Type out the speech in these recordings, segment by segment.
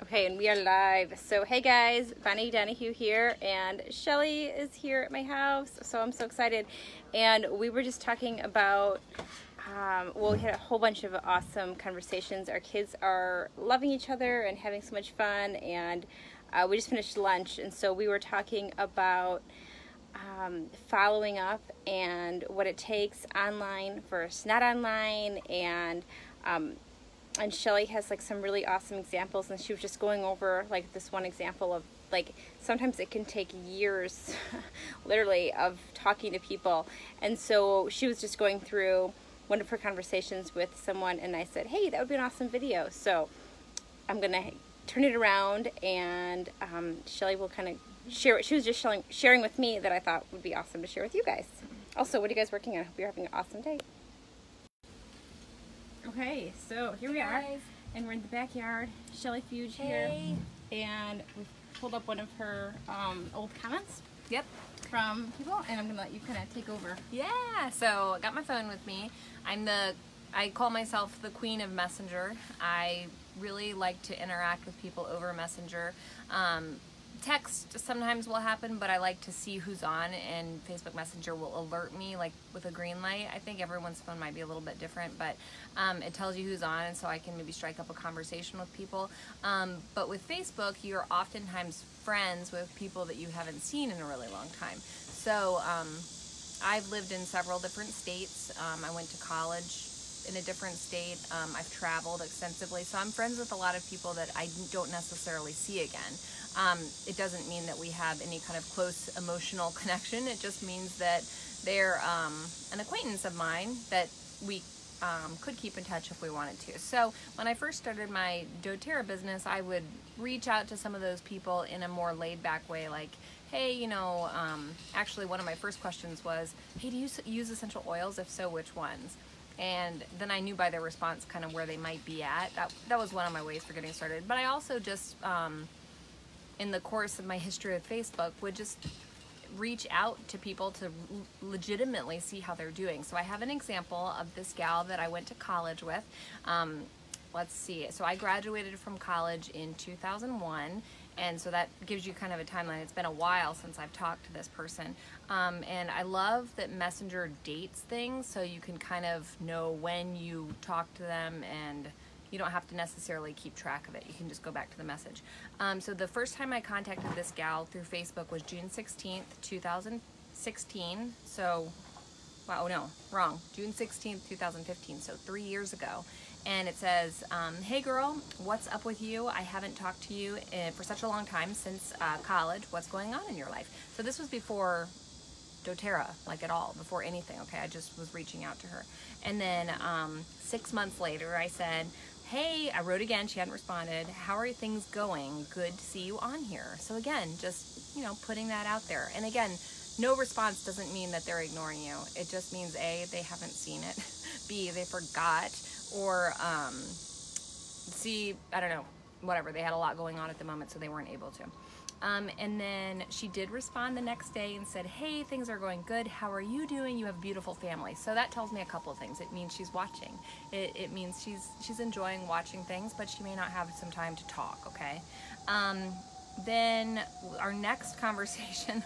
Okay, and we are live. So hey guys, Bonnie Donahue here, and Shelly is here at my house, so I'm so excited. And we were just talking about, well, we had a whole bunch of awesome conversations. Our kids are loving each other and having so much fun, and we just finished lunch, and so we were talking about following up and what it takes online versus not online, and Shelly has like some really awesome examples, and she was just going over like this one example of like sometimes it can take years literally of talking to people. And so she was just going through one of her conversations with someone, and I said, hey, that would be an awesome video. So I'm gonna turn it around, and Shelly will kind of share what she was just sharing with me that I thought would be awesome to share with you guys. Also, what are you guys working on? I hope you're having an awesome day. Okay, so here we are, and we're in the backyard. Shelly Fuge here, and we've pulled up one of her old comments. Yep. From people, and I'm gonna let you kind of take over. Yeah. So I got my phone with me. I call myself the Queen of Messenger. I really like to interact with people over Messenger. Text sometimes will happen, but I like to see who's on, and Facebook Messenger will alert me like with a green light. I think everyone's phone might be a little bit different, but it tells you who's on, and so I can maybe strike up a conversation with people. But with Facebook, you're oftentimes friends with people that you haven't seen in a really long time. So I've lived in several different states. I went to college in a different state. I've traveled extensively, so I'm friends with a lot of people that I don't necessarily see again. It doesn't mean that we have any kind of close emotional connection. It just means that they're an acquaintance of mine that we could keep in touch if we wanted to. So when I first started my doTERRA business, I would reach out to some of those people in a more laid-back way, like, hey, you know, actually one of my first questions was, hey, do you use essential oils? If so, which ones? And then I knew by their response kind of where they might be at. That was one of my ways for getting started. But I also just, in the course of my history with Facebook, would just reach out to people to legitimately see how they're doing. So I have an example of this gal that I went to college with. Let's see. So I graduated from college in 2001. And so that gives you kind of a timeline. It's been a while since I've talked to this person. And I love that Messenger dates things, so you can kind of know when you talk to them, and you don't have to necessarily keep track of it. You can just go back to the message. So the first time I contacted this gal through Facebook was June 16th, 2016. So, wow, no, wrong. June 16th, 2015, so 3 years ago. And it says, hey girl, what's up with you? I haven't talked to you for such a long time, since college. What's going on in your life? So this was before doTERRA, like at all, before anything, okay? I just was reaching out to her. And then 6 months later, I said, hey, I wrote again, she hadn't responded. How are things going? Good to see you on here. So again, just, you know, putting that out there. And again, no response doesn't mean that they're ignoring you. It just means A, they haven't seen it, B, they forgot, or C, I don't know, whatever. They had a lot going on at the moment, so they weren't able to. And then she did respond the next day and said, hey, things are going good. How are you doing? You have a beautiful family. So that tells me a couple of things. It means she's watching. It means she's enjoying watching things, but she may not have some time to talk, okay? Then our next conversation,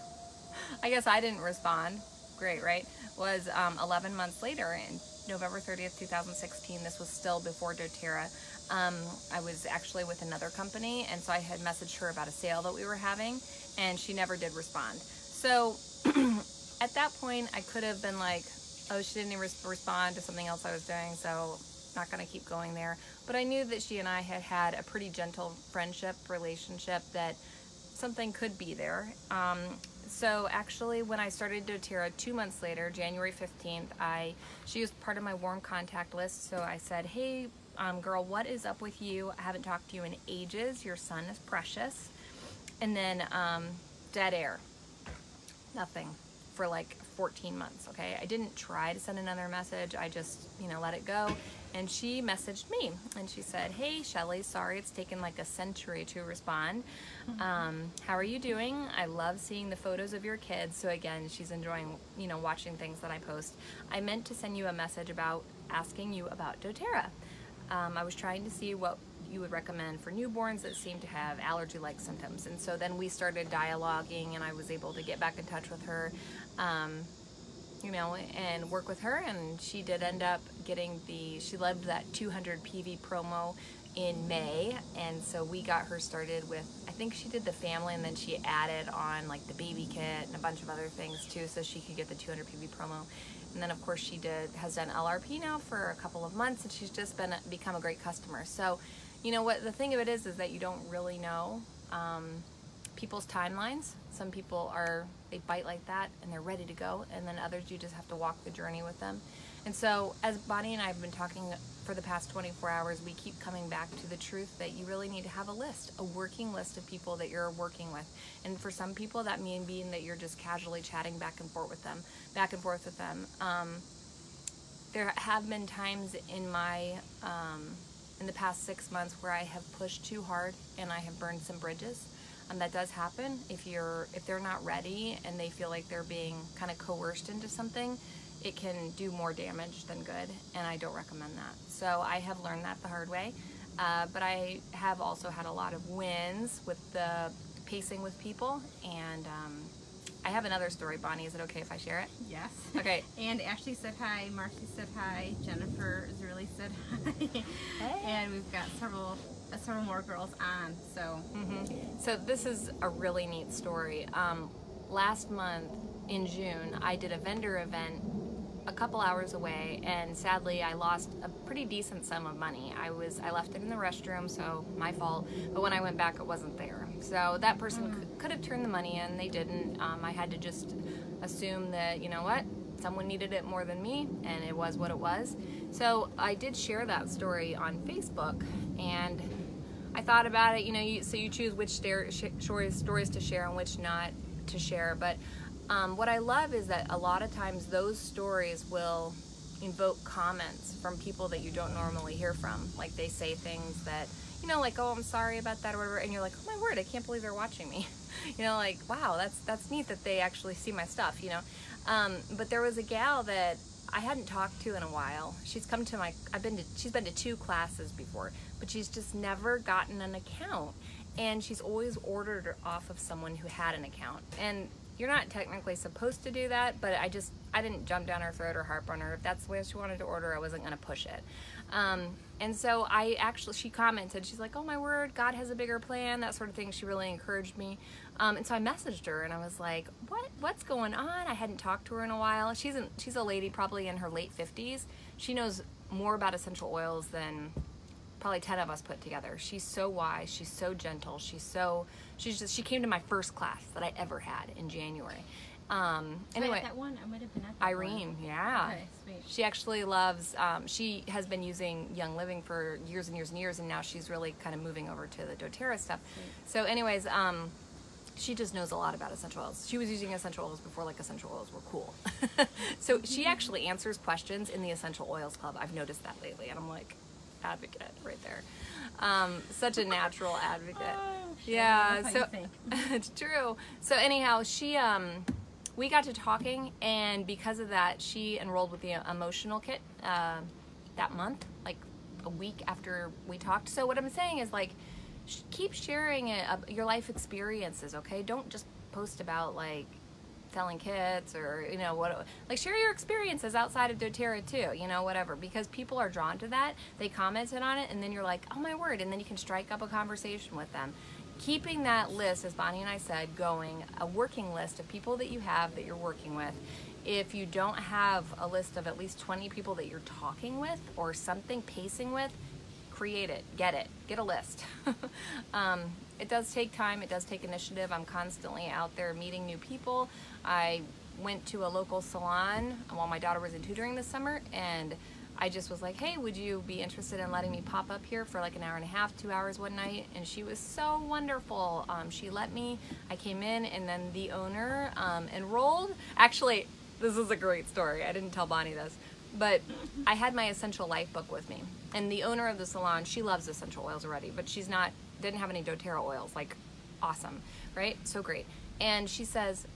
I guess I didn't respond. Great, right? Was 11 months later, in November 30th, 2016. This was still before doTERRA. I was actually with another company, and so I had messaged her about a sale that we were having, and she never did respond. So at that point, I could have been like, oh, she didn't even respond to something else I was doing, so not going to keep going there. But I knew that she and I had had a pretty gentle friendship, relationship, that something could be there. So actually, when I started doTERRA 2 months later, January 15th, she was part of my warm contact list. So I said, hey, girl, what is up with you? I haven't talked to you in ages. Your son is precious. And then dead air. Nothing for like 14 months, okay? I didn't try to send another message. I just, you know, let it go. And she messaged me, and she said, hey, Shelly, sorry it's taken like a century to respond. How are you doing? I love seeing the photos of your kids. So again, she's enjoying, you know, watching things that I post. I meant to send you a message about asking you about doTERRA. I was trying to see what you would recommend for newborns that seem to have allergy-like symptoms. And so then we started dialoguing, and I was able to get back in touch with her, you know, and work with her, and she did end up getting she loved that 200 PV promo in May, and so we got her started with, I think she did the family, and then she added on like the baby kit and a bunch of other things too, so she could get the 200 PV promo. And then of course she has done LRP now for a couple of months, and she's just become a great customer. So, you know what, the thing of it is that you don't really know people's timelines. Some people they bite like that and they're ready to go, and then others you just have to walk the journey with them. And so as Bonnie and I have been talking for the past 24 hours, we keep coming back to the truth that you really need to have a working list of people that you're working with. And for some people that means that you're just casually chatting back and forth with them. There have been times in the past 6 months where I have pushed too hard and I have burned some bridges. That does happen if they're not ready and they feel like they're being kind of coerced into something. It can do more damage than good, and I don't recommend that. So I have learned that the hard way, but I have also had a lot of wins with the pacing with people, and I have another story. Bonnie, is it okay if I share it? Yes. Okay. And Ashley said hi, Marcy said hi, Jennifer has really said hi, Hey. And we've got several more girls on. So. So this is a really neat story. Last month in June, I did a vendor event a couple hours away, and sadly I lost a pretty decent sum of money. I left it in the restroom, so my fault, but when I went back it wasn't there. So that person could have turned the money in, they didn't. I had to just assume that, you know what, someone needed it more than me, and it was what it was. So I did share that story on Facebook, and I thought about it, you know, so you choose which stories to share and which not to share, but what I love is that a lot of times those stories will invoke comments from people that you don't normally hear from. Like they say things that, you know, like, oh, I'm sorry about that or whatever, and you're like, oh my word, I can't believe they're watching me. You know, like, wow, that's neat that they actually see my stuff, you know. But there was a gal that I hadn't talked to in a while. She's come to she's been to 2 classes before, but she's just never gotten an account. And she's always ordered off of someone who had an account. And you're not technically supposed to do that, but I didn't jump down her throat or harp on her. If that's the way she wanted to order, I wasn't gonna push it. And so she commented, she's like, oh my word, God has a bigger plan, that sort of thing. She really encouraged me. And so I messaged her and I was like, what's going on? I hadn't talked to her in a while. She's a lady probably in her late 50s. She knows more about essential oils than probably 10 of us put together. She's so wise, she's so gentle, she came to my first class that I ever had in January. Anyway, that one, I might have been at that Irene, one. yeah. Okay, sweet. She actually loves, she has been using Young Living for years and years and years, and now she's really kind of moving over to the doTERRA stuff. Sweet. So anyways, she just knows a lot, about essential oils. She was using essential oils before like essential oils were cool. So she actually answers questions in the Essential Oils Club. I've noticed that lately, and I'm like, advocate right there. Such a natural advocate. Yeah, so it's true. So anyhow, we got to talking, and because of that, she enrolled with the emotional kit that month, like a week after we talked. So what I'm saying is, like, keep sharing your life experiences, okay? Don't just post about like selling kits or, you know, like share your experiences outside of doTERRA too, you know, whatever, because people are drawn to that. They commented on it, and then you're like, oh my word, and then you can strike up a conversation with them. Keeping that list, as Bonnie and I said, going, a working list of people that you have that you're working with. If you don't have a list of at least 20 people that you're talking with or something pacing with, create it, get a list. It does take time, it does take initiative. I'm constantly out there meeting new people. I went to a local salon while my daughter was in tutoring this summer, and I just was like, hey, would you be interested in letting me pop up here for like an hour and a half, 2 hours one night? And she was so wonderful. She let me. I came in, and then the owner enrolled. Actually, this is a great story. I didn't tell Bonnie this, but I had my Essential Life book with me. And the owner of the salon, she loves essential oils already, but didn't have any doTERRA oils. Like, awesome, right? So great. And she says,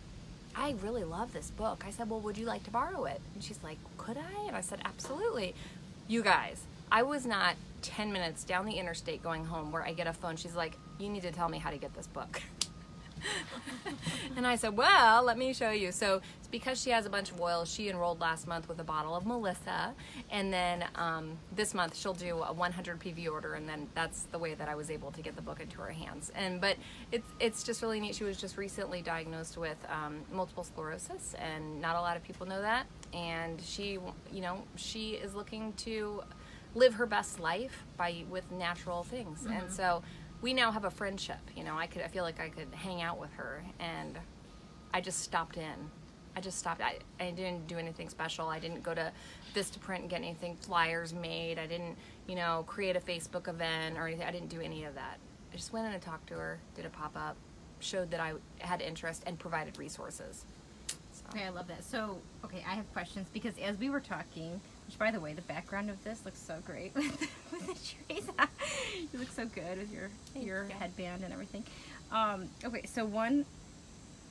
I really love this book. I said, well, would you like to borrow it? And she's like, could I? And I said, absolutely. You guys, I was not 10 minutes down the interstate going home where I get a phone. She's like, you need to tell me how to get this book. And I said, well, let me show you. So it's because she has a bunch of oils. She enrolled last month with a bottle of Melissa, and then this month she'll do a 100 PV order, and then that's the way that I was able to get the book into her hands. But it's just really neat. She was just recently diagnosed with multiple sclerosis, and not a lot of people know that. And she is looking to live her best life with natural things. Mm-hmm. And so we now have a friendship. I feel like I could hang out with her, and I just stopped in. I didn't do anything special. I didn't go to Vistaprint and get anything flyers made. I didn't, create a Facebook event or anything. I didn't do any of that. I just went in and talked to her, did a pop-up, showed that I had interest, and provided resources. So. Okay, I love that. So, okay, I have questions because as we were talking, which, by the way, the background of this looks so great with the trees. You look so good with your headband and everything. Okay, so one,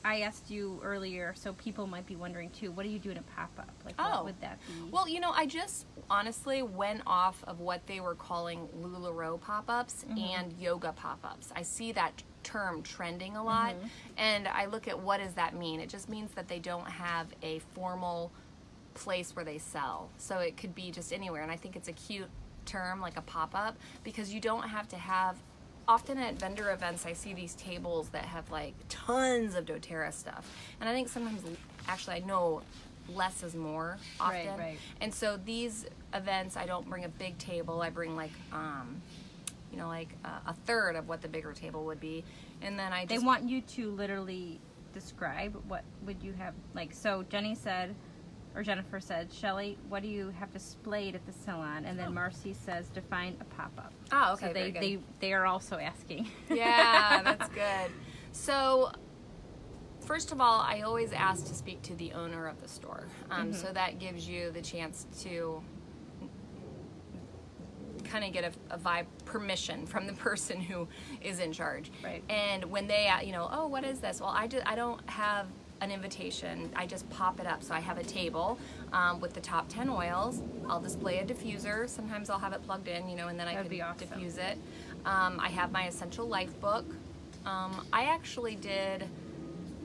I asked you earlier, so people might be wondering too, what do you do in a pop-up? Like, what would that be? Well, I just honestly went off of what they were calling LuLaRoe pop-ups and yoga pop-ups. I see that term trending a lot, and I look at what does that mean. It just means that they don't have a formal place where they sell. So it could be just anywhere, and I think it's a cute term, like a pop-up, because you don't have to have. Often at vendor events I see these tables that have like tons of doTERRA stuff, and I think sometimes actually I know less is more often. Right. And so these events I don't bring a big table. I bring like a third of what the bigger table would be, and then they want you to literally describe what would you have, like, so Jennifer said, Shelly, what do you have displayed at the salon? And then Marcy says, define a pop-up. Oh, okay. So they are also asking. Yeah, that's good. So, first of all, I always ask to speak to the owner of the store. So that gives you the chance to kind of get a vibe permission from the person who is in charge. Right. And when they, oh, what is this? Well, I don't have an invitation. I just pop it up. So I have a table with the top 10 oils. I'll display a diffuser. Sometimes I'll have it plugged in, and then I can diffuse it. I have my Essential Life book. I actually did,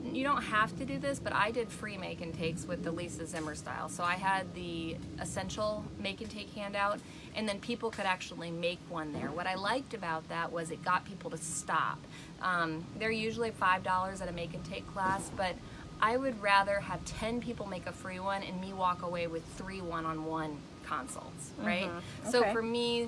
you don't have to do this, but I did free make and takes with the Lisa Zimmer style. So I had the Essential make and take handout, and then people could actually make one there. What I liked about that was it got people to stop. They're usually $5 at a make and take class, but I would rather have 10 people make a free one and me walk away with 3 one-on-one consults, right? Okay. So for me,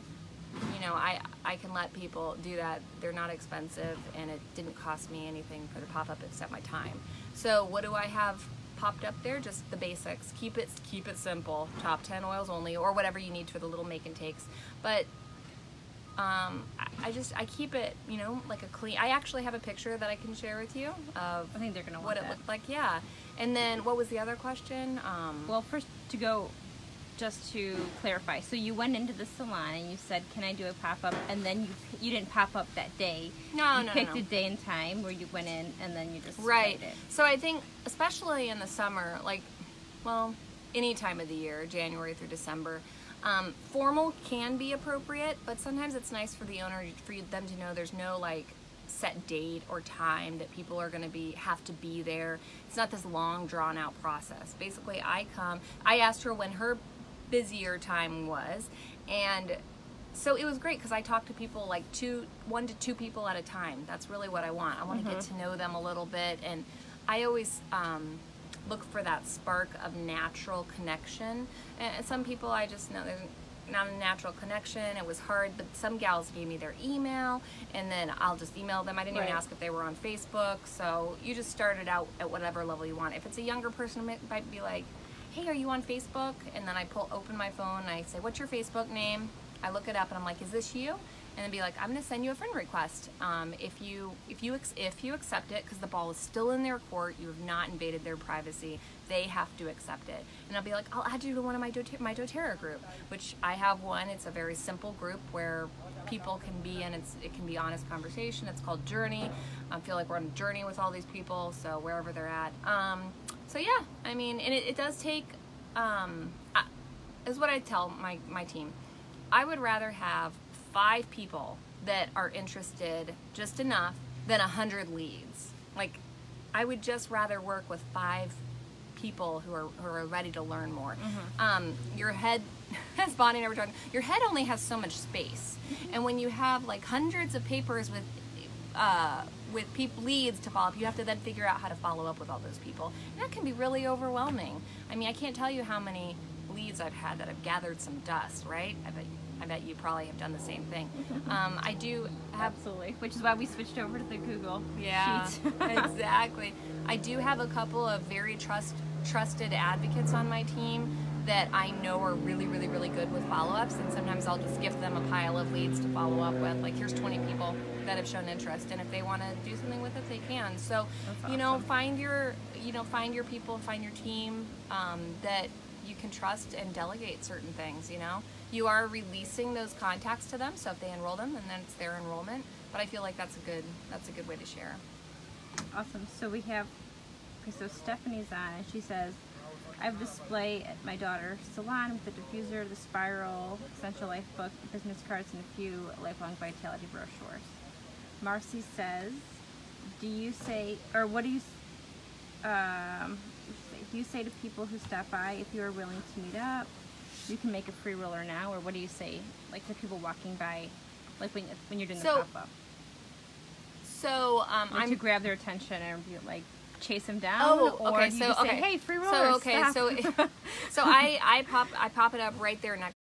I can let people do that. They're not expensive, and it didn't cost me anything for the pop-up except my time. So what do I have popped up there? Just the basics. Keep it simple. Top 10 oils only, or whatever you need for the little make and takes. But I keep it, like a clean. I actually have a picture that I can share with you of I think they're gonna what want it looked like. Yeah. And then what was the other question? Well, first just to clarify, so you went into the salon and you said, can I do a pop-up? And then you didn't pop up that day. You picked a day and time where you went in and then you just right. it. So I think, especially in the summer, any time of the year, January through December, formal can be appropriate, but sometimes it's nice for the owner, for them to know there's no set date or time that people are going to have to be there. It's not this long drawn out process. Basically, I asked her when her busier time was, and so it was great because I talked to people 1 to 2 people at a time. That's really what I want. I want to get to know them a little bit, and I always look for that spark of natural connection. And some people I just know there's not a natural connection. It was hard, but some gals gave me their email, and then I'll just email them. I didn't even ask if they were on Facebook. So you just start it out at whatever level you want. If it's a younger person, it might be like, hey, are you on Facebook? And then I open my phone and I say, what's your Facebook name? I look it up and I'm like, is this you? And then be like, I'm going to send you a friend request. If you accept it, because the ball is still in their court, you have not invaded their privacy, they have to accept it. And I'll be like, I'll add you to one of my doTERRA group, which I have one. It's a very simple group where people can be in. It can be honest conversation. It's called Journey. I feel like we're on a journey with all these people, so wherever they're at. So yeah, I mean, and it does take, is what I tell my team. I would rather have 5 people that are interested just enough than 100 leads. Like, I would just rather work with 5 people who are ready to learn more. Your head, as Bonnie and I were talking, your head only has so much space, and when you have like hundreds of papers with leads to follow up, you have to then figure out how to follow up with all those people, and that can be really overwhelming. I mean, I can't tell you how many leads I've had that have gathered some dust, right? I bet you probably have done the same thing. I do have... Absolutely, which is why we switched over to the Google Sheet. Exactly. I do have a couple of very trusted advocates on my team that I know are really, really, really good with follow-ups, and sometimes I'll just gift them a pile of leads to follow up with. Like, here's 20 people that have shown interest, and if they want to do something with it, they can. So, you know, find your people, find your team that you can trust, and delegate certain things. You know, you are releasing those contacts to them, so if they enroll them, and then it's their enrollment. But I feel like that's a good way to share. Awesome. So we have, okay, so Stephanie's on, and she says, I have a display at my daughter's salon with the diffuser, the spiral, Essential Life book, business cards, and a few lifelong vitality brochures. Marcy says, do you say to people who stop by, if you are willing to meet up, you can make a free roller now, or what do you say, like, for people walking by, like when you're doing the pop-up? So I'm to grab their attention and be like, chase them down. Oh, okay. Or you say, hey, free roller. So okay, stop. so I pop it up right there next